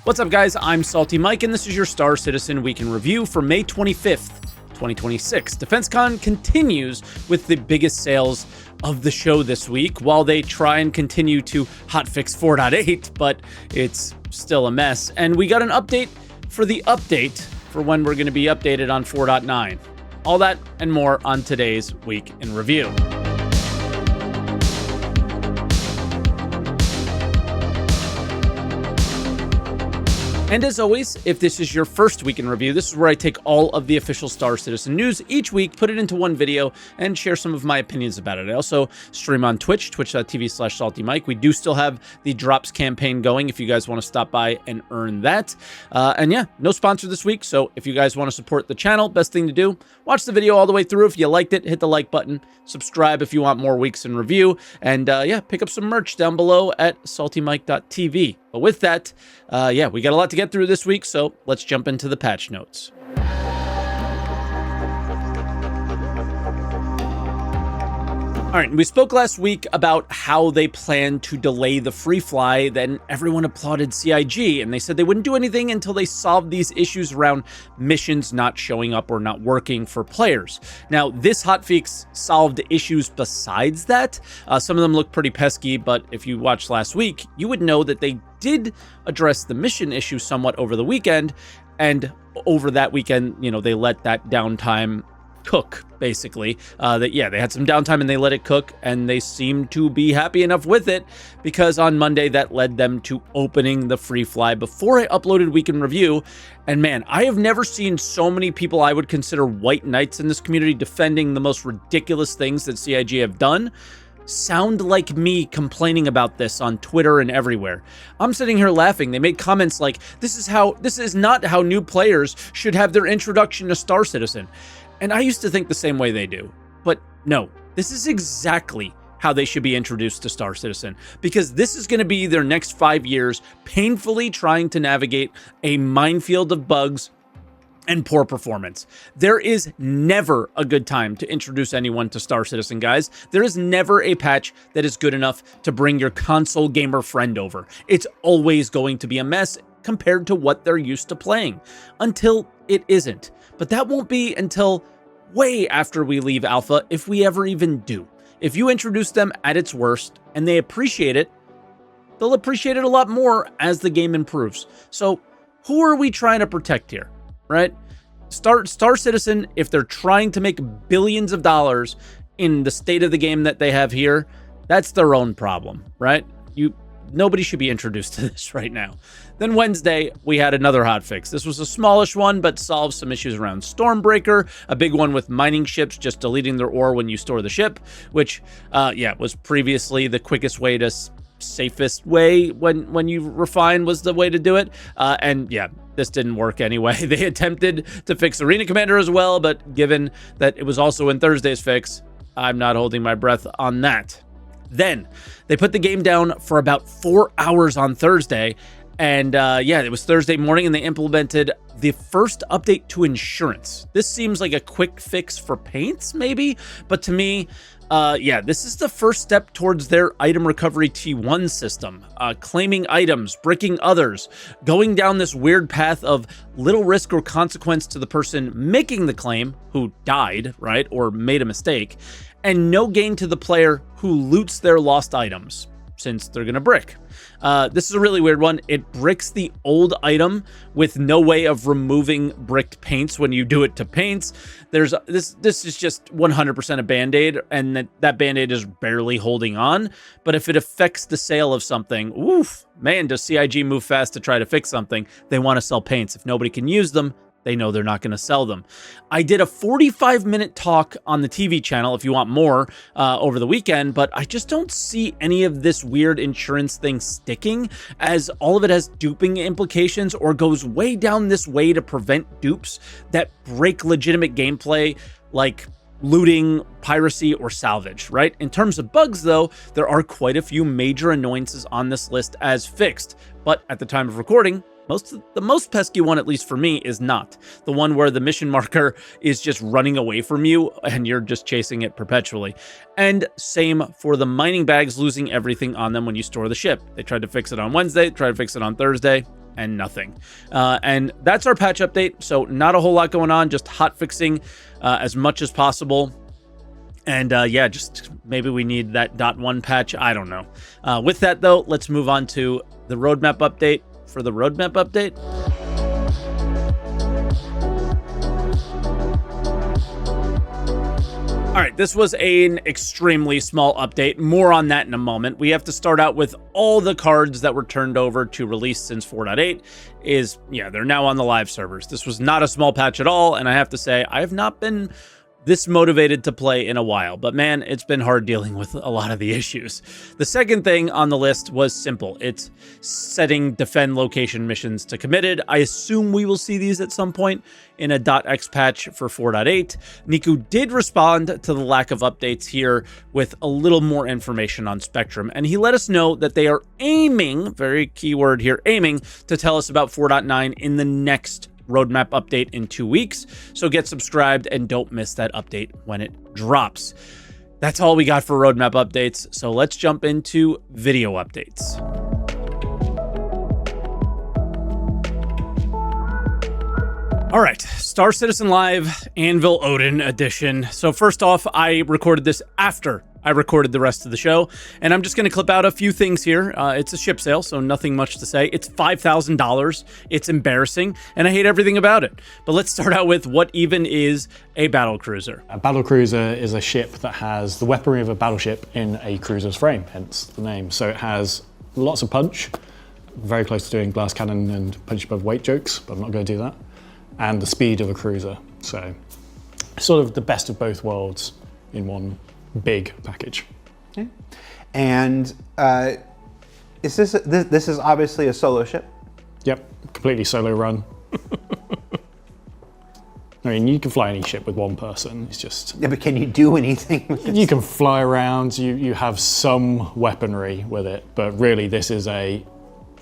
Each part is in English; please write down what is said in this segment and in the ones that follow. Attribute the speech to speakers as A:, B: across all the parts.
A: What's up, guys? I'm SaltEMike, and this is your Star Citizen Week in Review for May 25th, 2026. DefenseCon continues with the biggest sales of the show this week, while they try and continue to hotfix 4.8, but it's still a mess. And we got an update for the update for when we're going to be updated on 4.9. All that and more on today's Week in Review. And as always, if this is your first Week in Review, this is where I take all of the official Star Citizen news each week, put it into one video, and share some of my opinions about it. I also stream on Twitch, twitch.tv/SaltEMike. We do still have the Drops campaign going if you guys want to stop by and earn that. And yeah, no sponsor this week, so if you guys want to support the channel, best thing to do, watch the video all the way through. If you liked it, hit the like button, subscribe if you want more Weeks in Review, and yeah, pick up some merch down below at saltemike.tv. But with that, yeah, we got a lot to get through this week, so let's jump into the patch notes. All right, we spoke last week about how they plan to delay the Freefly. Then everyone applauded CIG, and they said they wouldn't do anything until they solved these issues around missions not showing up or not working for players. Now, this hotfix solved issues besides that. Some of them look pretty pesky, but if you watched last week, you would know that they did address the mission issue somewhat over the weekend, and over that weekend, you know, they let that downtime cook, basically. Yeah, they had some downtime and they let it cook, and they seemed to be happy enough with it, because on Monday that led them to opening the Freefly before I uploaded Week in Review. And man, I have never seen so many people I would consider white knights in this community defending the most ridiculous things that CIG have done sound like me complaining about this on Twitter and everywhere. I'm sitting here laughing. They made comments like, this is not how new players should have their introduction to Star Citizen. And I used to think the same way they do. But no, this is exactly how they should be introduced to Star Citizen, because this is going to be their next 5 years painfully trying to navigate a minefield of bugs and poor performance. There is never a good time to introduce anyone to Star Citizen, guys. There is never a patch that is good enough to bring your console gamer friend over. It's always going to be a mess compared to what they're used to playing, until it isn't. But that won't be until way after we leave Alpha, if we ever even do. If you introduce them at its worst and they appreciate it, they'll appreciate it a lot more as the game improves. So who are we trying to protect here, right? Star Citizen, if they're trying to make billions of dollars in the state of the game that they have here, that's their own problem, right? Nobody should be introduced to this right now. Then Wednesday, we had another hotfix. This was a smallish one, but solved some issues around Stormbreaker, a big one with mining ships just deleting their ore when you store the ship, which, yeah, was previously the quickest way to safest way when you refine was the way to do it. And yeah, this didn't work anyway. They attempted to fix Arena Commander as well, but given that it was also in Thursday's fix, I'm not holding my breath on that. Then they put the game down for about 4 hours on Thursday. And yeah, it was Thursday morning and they implemented the first update to insurance. This seems like a quick fix for paints, maybe. But to me, yeah, this is the first step towards their item recovery T1 system. Claiming items, bricking others, going down this weird path of little risk or consequence to the person making the claim who died, right, or made a mistake, and no gain to the player who loots their lost items, since they're gonna brick. This is a really weird one. It bricks the old item with no way of removing bricked paints when you do it to paints. This is just 100% a band-aid, and that band-aid is barely holding on. But if it affects the sale of something, oof, man, does CIG move fast to try to fix something. They want to sell paints. If nobody can use them, they know they're not going to sell them. I did a 45-minute talk on the TV channel if you want more over the weekend, but I just don't see any of this weird insurance thing sticking, as all of it has duping implications or goes way down this way to prevent dupes that break legitimate gameplay, like looting, piracy, or salvage, right? In terms of bugs, though, there are quite a few major annoyances on this list as fixed, but at the time of recording, the most pesky one, at least for me, is not. The one where the mission marker is just running away from you and you're just chasing it perpetually. And same for the mining bags losing everything on them when you store the ship. They tried to fix it on Wednesday, tried to fix it on Thursday. and nothing. And that's our patch update. So not a whole lot going on, just hot fixing as much as possible. And yeah, just maybe we need that .1 patch. I don't know. With that, though, let's move on to the roadmap update for the roadmap update. All right, this was an extremely small update. More on that in a moment. We have to start out with all the cards that were turned over to release since 4.8 yeah, they're now on the live servers. This was not a small patch at all, and I have to say, I have not been this motivated to play in a while, but man, it's been hard dealing with a lot of the issues. The second thing on the list was simple. It's setting defend location missions to committed. I assume we will see these at some point in a .x patch for 4.8. Niku did respond to the lack of updates here with a little more information on Spectrum, and he let us know that they are aiming, very key word here, aiming to tell us about 4.9 in the next roadmap update in 2 weeks. So get subscribed and don't miss that update when it drops. That's all we got for roadmap updates. So let's jump into video updates. All right, Star Citizen Live Anvil Odin edition. So first off, I recorded this after I recorded the rest of the show, and I'm just going to clip out a few things here. It's a ship sale, so nothing much to say. It's $5,000. It's embarrassing, and I hate everything about it. But let's start out with what even is a battlecruiser.
B: A battlecruiser is a ship that has the weaponry of a battleship in a cruiser's frame, hence the name. So it has lots of punch, very close to doing glass cannon and punch above weight jokes, but I'm not going to do that. And the speed of a cruiser. So sort of the best of both worlds in one big package.
C: Okay. And is this is obviously a solo ship?
B: Yep, completely solo run. I mean, you can fly any ship with one person. It's just...
C: Yeah, but can you do anything with this?
B: You can fly around, you have some weaponry with it, but really this is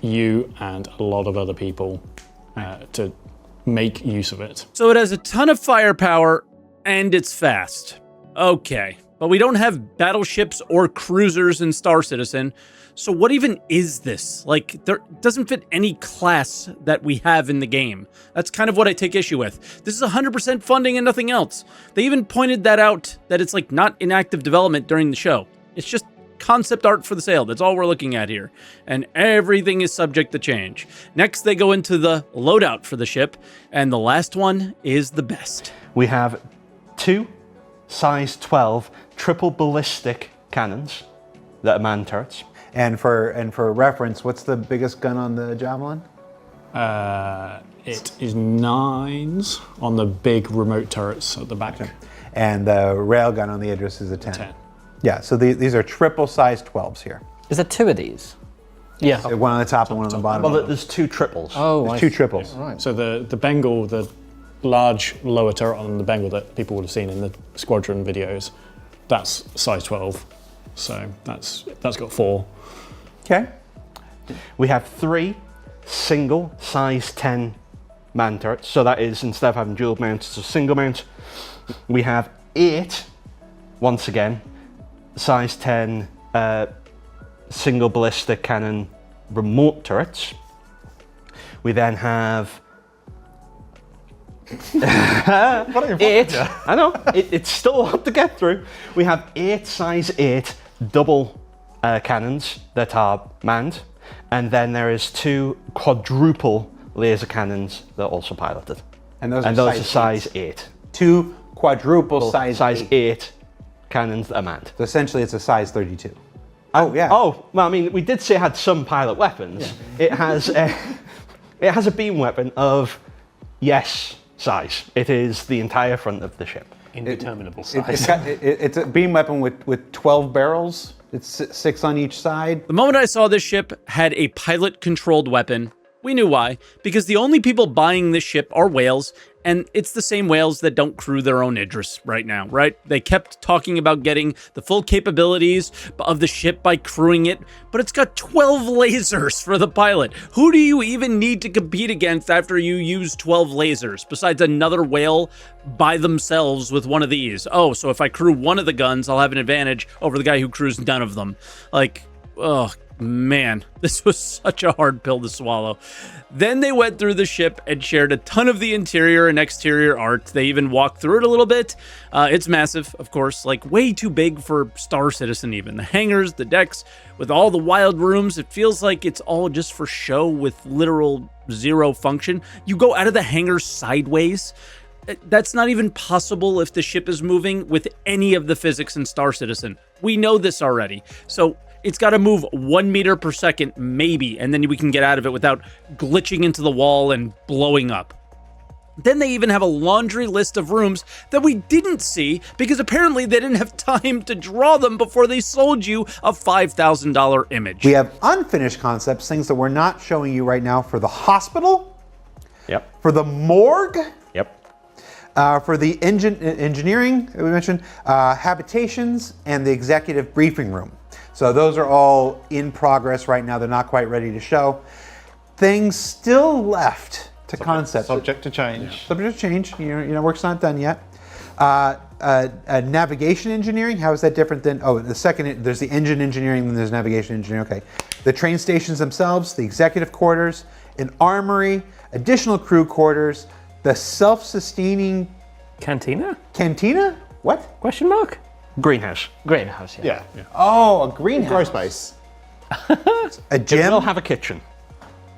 B: you and a lot of other people to make use of it.
A: So it has a ton of firepower and it's fast. Okay, but we don't have battleships or cruisers in Star Citizen. So what even is this? Like, there doesn't fit any class that we have in the game. That's kind of what I take issue with. This is 100% funding and nothing else. They even pointed that out, that it's like not in active development during the show. It's just concept art for the sale. That's all we're looking at here. And everything is subject to change. Next, they go into the loadout for the ship. And the last one is the best.
D: We have 2 size 12 triple ballistic cannons that are man turrets.
C: And for reference, what's the biggest gun on the Javelin?
B: It is 9s on the big remote turrets at the back.
C: Okay. And the railgun on the Idris is a 10.
B: 10.
C: Yeah, so these are triple size 12s here.
E: Is there 2 of these?
B: Yeah.
C: So one on the top and one on the bottom.
D: Well, there's 2 triples.
E: Oh,
C: There's 2 triples.
E: Right.
B: So the Bengal, the large lower turret on the Bengal that people would have seen in the squadron videos, that's size 12. So that's got 4.
C: Okay.
D: We have 3 single size 10 man turrets. So that is, instead of having dual mounts, it's a single mount. We have 8, once again, size 10 single ballistic cannon remote turrets. We then have 8. I know, it's still a lot to get through. We have 8 size 8 double cannons that are manned, and then there is 2 quadruple laser cannons that are also piloted.
C: And those
D: are size 8.
C: 2 quadruple size
D: 8 cannons that are manned.
C: So essentially it's a size 32. Oh, yeah.
D: Oh, well, I mean, we did say it had some pilot weapons. Yeah. It has a beam weapon of, yes, size. It is the entire front of the ship.
B: Indeterminable size.
C: It's a beam weapon with 12 barrels. It's 6 on each side.
A: The moment I saw this ship had a pilot-controlled weapon, we knew why, because the only people buying this ship are whales, and it's the same whales that don't crew their own Idris right now, right? They kept talking about getting the full capabilities of the ship by crewing it, but it's got 12 lasers for the pilot. Who do you even need to compete against after you use 12 lasers, besides another whale by themselves with one of these? Oh, so if I crew one of the guns, I'll have an advantage over the guy who crews none of them. Like, oh, Man, this was such a hard pill to swallow. Then they went through the ship and shared a ton of the interior and exterior art. They even walked through it a little bit. It's massive, of course, like way too big for Star Citizen even. The hangars, the decks, with all the wild rooms, it feels like it's all just for show with literal zero function. You go out of the hangar sideways. That's not even possible if the ship is moving with any of the physics in Star Citizen. We know this already. So it's got to move 1 meter per second, maybe, and then we can get out of it without glitching into the wall and blowing up. Then they even have a laundry list of rooms that we didn't see because apparently they didn't have time to draw them before they sold you a $5,000 image.
C: We have unfinished concepts, things that we're not showing you right now for the hospital,
D: Yep.
C: for the morgue,
D: Yep.
C: for the engineering that we mentioned, habitations, and the executive briefing room. So those are all in progress right now. They're not quite ready to show. Things still left to concept.
E: Subject to change.
C: Subject to change. You know, work's not done yet. Navigation engineering. How is that different than? Oh, the second. There's the engine engineering, then there's navigation engineering. Okay. The train stations themselves, the executive quarters, an armory, additional crew quarters, the self-sustaining
F: Cantina?
C: cantina. What?
F: Question mark?
D: Greenhouse.
F: Greenhouse, yeah.
E: Yeah.
C: Oh, a greenhouse.
E: Grow space.
C: A
D: It
C: gym.
D: will have a kitchen.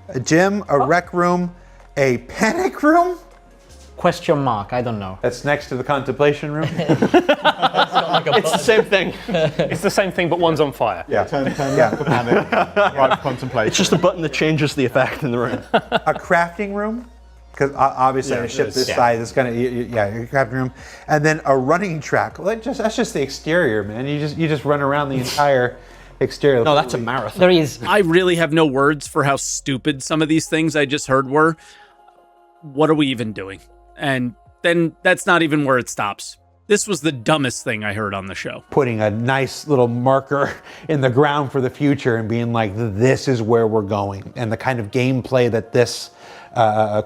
C: A gym. A rec room. A panic room.
F: Question mark, I don't know.
C: That's next to the contemplation room.
D: It's the same thing.
G: It's the same thing, but one's on fire.
C: Yeah.
E: Turn left for panic, right for contemplation.
D: It's just a button that changes the effect in the room.
C: A crafting room, because obviously
E: Yeah,
C: on a ship
E: it
C: this
E: is.
C: size, it's gonna, a crafting room, and then a running track. Well, that's just the exterior, man. You just run around the entire exterior.
D: No, that's a marathon.
F: There is.
A: I really have no words for how stupid some of these things I just heard were. What are we even doing? And then that's not even where it stops. This was the dumbest thing I heard on the show.
C: Putting a nice little marker in the ground for the future and being like, this is where we're going, and the kind of gameplay that this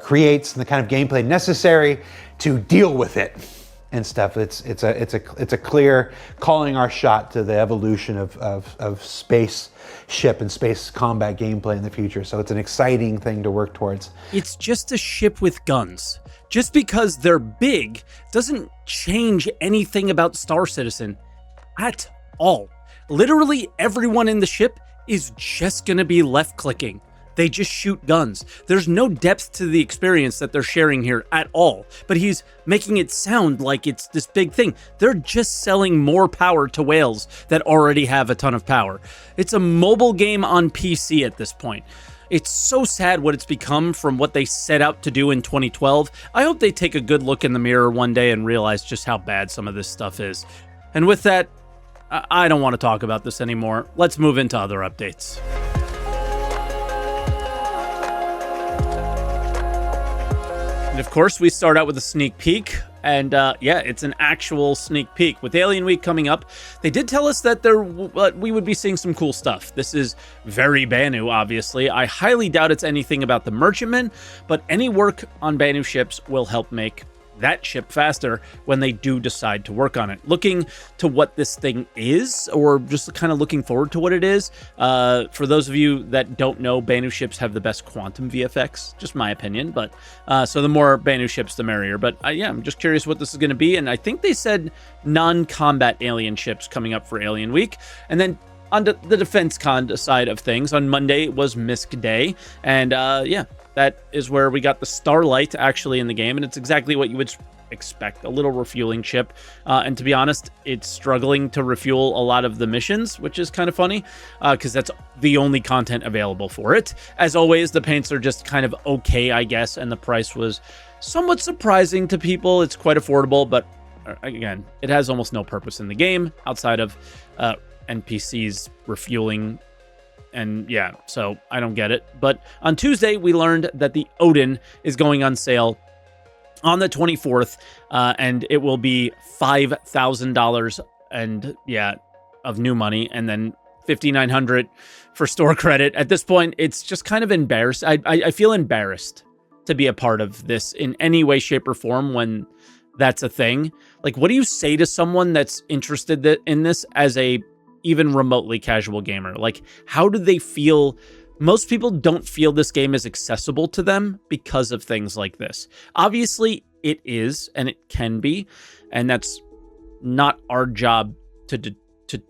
C: creates, and the kind of gameplay necessary to deal with it and stuff. It's a clear calling our shot to the evolution of space ship and space combat gameplay in the future. So it's an exciting thing to work towards.
A: It's just a ship with guns. Just because they're big doesn't change anything about Star Citizen at all. Literally everyone in the ship is just gonna be left clicking. They just shoot guns. There's no depth to the experience that they're sharing here at all, but he's making it sound like it's this big thing. They're just selling more power to whales that already have a ton of power. It's a mobile game on PC at this point. It's so sad what it's become from what they set out to do in 2012. I hope they take a good look in the mirror one day and realize just how bad some of this stuff is. And with that, I don't want to talk about this anymore. Let's move into other updates. And of course, we start out with a sneak peek. And yeah, it's an actual sneak peek. With Alien Week coming up, they did tell us that we would be seeing some cool stuff. This is very Banu, obviously. I highly doubt it's anything about the merchantmen, but any work on Banu ships will help make that ship faster when they do decide to work on it. Looking to what this thing is, or just kind of looking forward to what it is. For those of you that don't know, Banu ships have the best quantum VFX, just my opinion, but so the more Banu ships, the merrier. But yeah, I'm just curious what this is going to be, and I think they said non-combat alien ships coming up for Alien Week. And then on the defense con side of things, on Monday was MISC Day, and yeah, that is where we got the Starlight actually in the game, and it's exactly what you would expect, a little refueling ship. And to be honest, it's struggling to refuel a lot of the missions, which is kind of funny, because that's the only content available for it. As always, the paints are just kind of okay, I guess, and the price was somewhat surprising to people. It's quite affordable, but again, it has almost no purpose in the game outside of NPCs refueling. And yeah, so I don't get it. But on Tuesday, we learned that the Odin is going on sale on the 24th, and it will be $5,000 and yeah, of new money, and then $5,900 for store credit. At this point, it's just kind of embarrassed. I feel embarrassed to be a part of this in any way, shape, or form when that's a thing. Like, what do you say to someone that's interested in this as a even remotely casual gamer? Like, how do they feel? Most people don't feel this game is accessible to them because of things like this. Obviously, it is, and it can be, and that's not our job to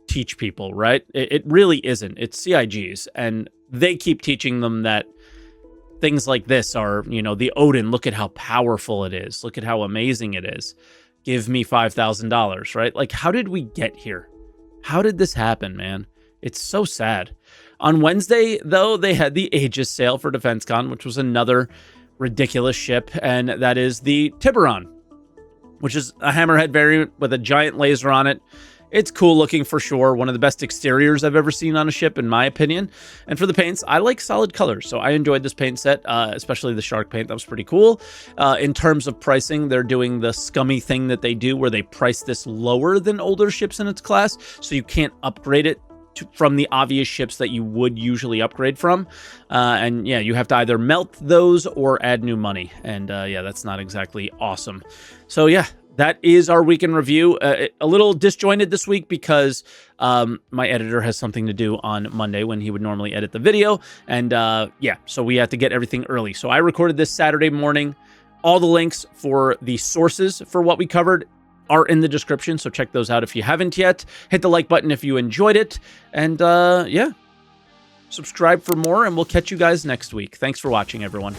A: teach people, right? It really isn't. It's CIG's, and they keep teaching them that things like this are, you know, the Odin. Look at how powerful it is. Look at how amazing it is. Give me $5,000, right? Like, how did we get here? How did this happen, man? It's so sad. On Wednesday, though, they had the Aegis sale for DefenseCon, which was another ridiculous ship, and that is the Tiburon, which is a hammerhead variant with a giant laser on it. It's cool looking for sure. One of the best exteriors I've ever seen on a ship, in my opinion. And for the paints, I like solid colors, so I enjoyed this paint set, especially the shark paint. That was pretty cool. In terms of pricing, they're doing the scummy thing that they do where they price this lower than older ships in its class, so you can't upgrade it from the obvious ships that you would usually upgrade from. And yeah, you have to either melt those or add new money. And yeah, that's not exactly awesome. So yeah, that is our weekend review. A little disjointed this week because my editor has something to do on Monday when he would normally edit the video. And yeah, so we had to get everything early. So I recorded this Saturday morning. All the links for the sources for what we covered are in the description, so check those out if you haven't yet. Hit the like button if you enjoyed it. And yeah, subscribe for more, and we'll catch you guys next week. Thanks for watching, everyone.